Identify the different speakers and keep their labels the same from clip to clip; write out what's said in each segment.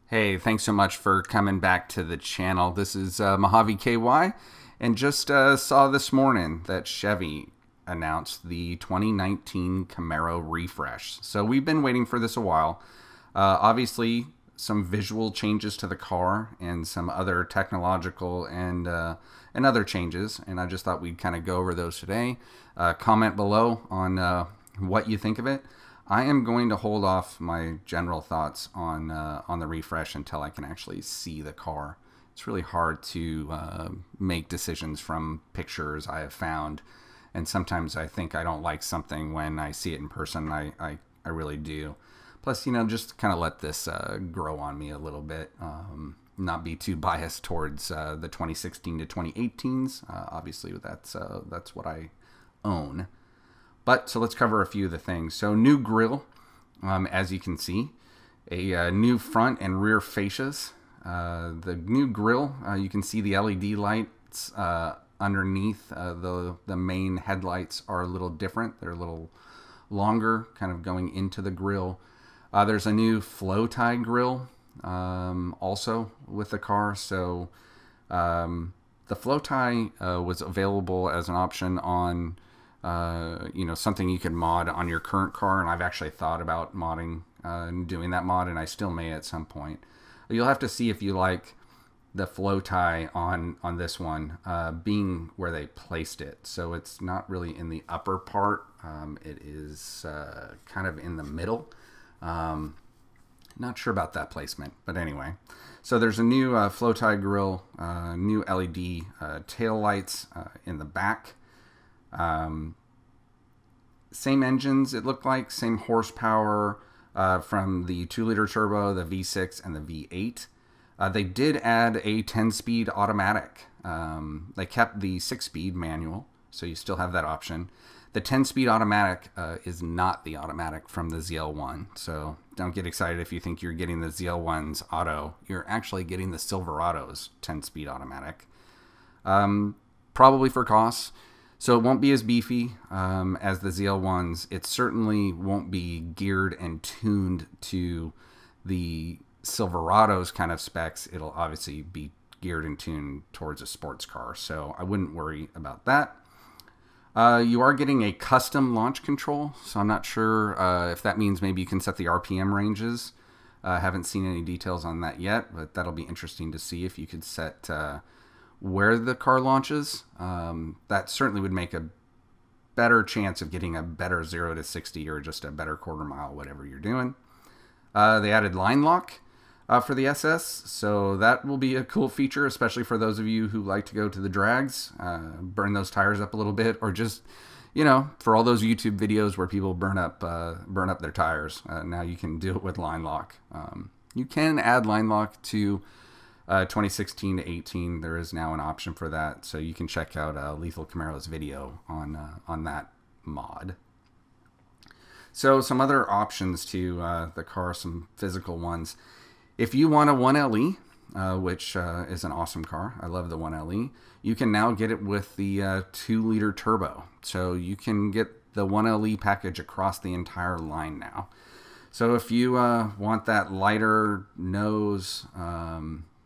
Speaker 1: Hey, thanks so much for coming back to the channel. This is Mojave KY, and just saw this morning that Chevy announced the 2019 Camaro refresh. So we've been waiting for this a while. Obviously, some visual changes to the car and some other technological and other changes, and I just thought we'd kind of go over those today. Comment below on what you think of it. I am going to hold off my general thoughts on the refresh until I can actually see the car. It's really hard to make decisions from pictures I have found, and sometimes I think I don't like something when I see it in person. I really do. Plus, you know, just kind of let this grow on me a little bit. Not be too biased towards the 2016 to 2018s. Obviously, that's what I own. But so let's cover a few of the things. So new grille, as you can see, a new front and rear fascias. The new grille, you can see the LED lights underneath. The main headlights are a little different. They're a little longer, kind of going into the grille. There's a new flow tie grille also with the car. So the flow tie was available as an option on you know, something you can mod on your current car, and I've actually thought about modding and doing that mod, and I still may at some point. You'll have to see if you like the flow tie on this one being where they placed it. So it's not really in the upper part. It is kind of in the middle. Not sure about that placement, but anyway. So there's a new flow tie grille, new LED tail lights in the back. Same engines, it looked like, same horsepower from the 2-liter turbo, the V6, and the V8. They did add a 10-speed automatic. They kept the 6-speed manual, so you still have that option. The 10-speed automatic is not the automatic from the ZL1, so don't get excited if you think you're getting the ZL1's auto. You're actually getting the Silverado's 10-speed automatic. Probably for costs. So it won't be as beefy as the ZL1s. It certainly won't be geared and tuned to the Silverado's kind of specs. It'll obviously be geared and tuned towards a sports car, so I wouldn't worry about that. You are getting a custom launch control, so I'm not sure if that means maybe you can set the RPM ranges. I haven't seen any details on that yet, but that'll be interesting to see if you could set where the car launches. That certainly would make a better chance of getting a better 0 to 60 or just a better quarter mile, whatever you're doing. They added line lock for the SS, so that will be a cool feature, especially for those of you who like to go to the drags, burn those tires up a little bit, or just, you know, for all those YouTube videos where people burn up their tires. Now you can do it with line lock. You can add line lock to 2016 to 18, there is now an option for that, so you can check out Lethal Camaro's video on that mod. So some other options to the car, some physical ones. If you want a 1LE, which is an awesome car, I love the 1LE, you can now get it with the 2-liter turbo. So you can get the 1LE package across the entire line now. So if you want that lighter nose,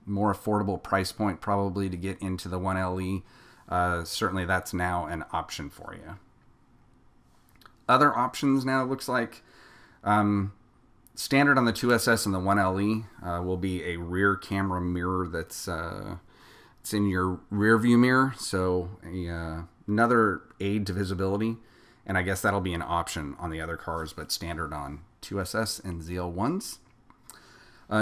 Speaker 1: more affordable price point probably to get into the 1LE, certainly that's now an option for you. Other options now, looks like standard on the 2SS and the 1LE will be a rear camera mirror that's it's in your rear view mirror, so another aid to visibility, and I guess that'll be an option on the other cars, but standard on 2SS and ZL1s.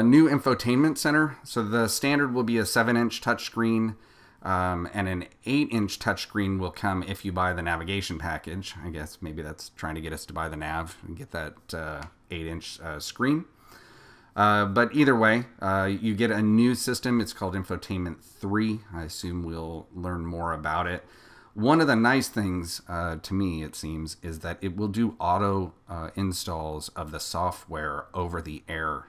Speaker 1: New Infotainment Center. So the standard will be a 7-inch touchscreen, and an 8-inch touchscreen will come if you buy the navigation package. I guess maybe that's trying to get us to buy the nav and get that 8-inch screen. But either way, you get a new system. It's called Infotainment 3. I assume we'll learn more about it. One of the nice things, to me, it seems, is that it will do auto installs of the software over the air.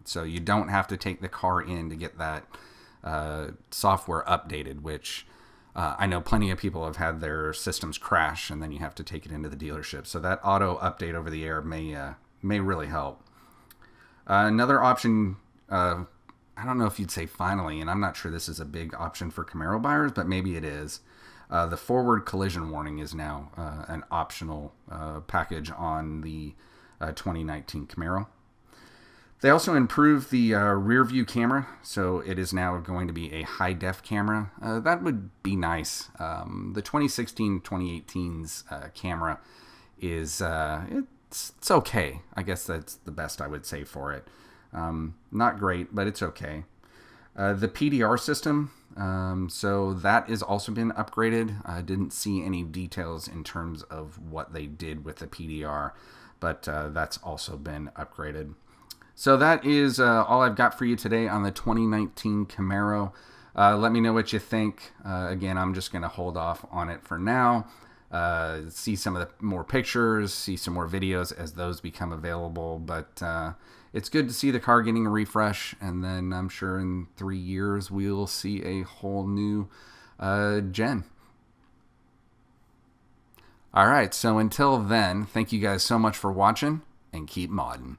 Speaker 1: So you don't have to take the car in to get that software updated, which I know plenty of people have had their systems crash and then you have to take it into the dealership. So that auto update over the air may really help. Another option I don't know if you'd say finally, and I'm not sure this is a big option for Camaro buyers, but maybe it is. The forward collision warning is now an optional package on the 2019 Camaro. They also improved the rear view camera, so it is now going to be a high-def camera. That would be nice. The 2016-2018's camera is it's okay. I guess that's the best I would say for it. Not great, but it's okay. The PDR system, so that has also been upgraded. I didn't see any details in terms of what they did with the PDR, but that's also been upgraded. So that is all I've got for you today on the 2019 Camaro. Let me know what you think. Again, I'm just going to hold off on it for now. See some of the more pictures, see some more videos as those become available. But it's good to see the car getting a refresh, and then I'm sure in 3 years we'll see a whole new gen. All right, so until then, thank you guys so much for watching, and keep modding.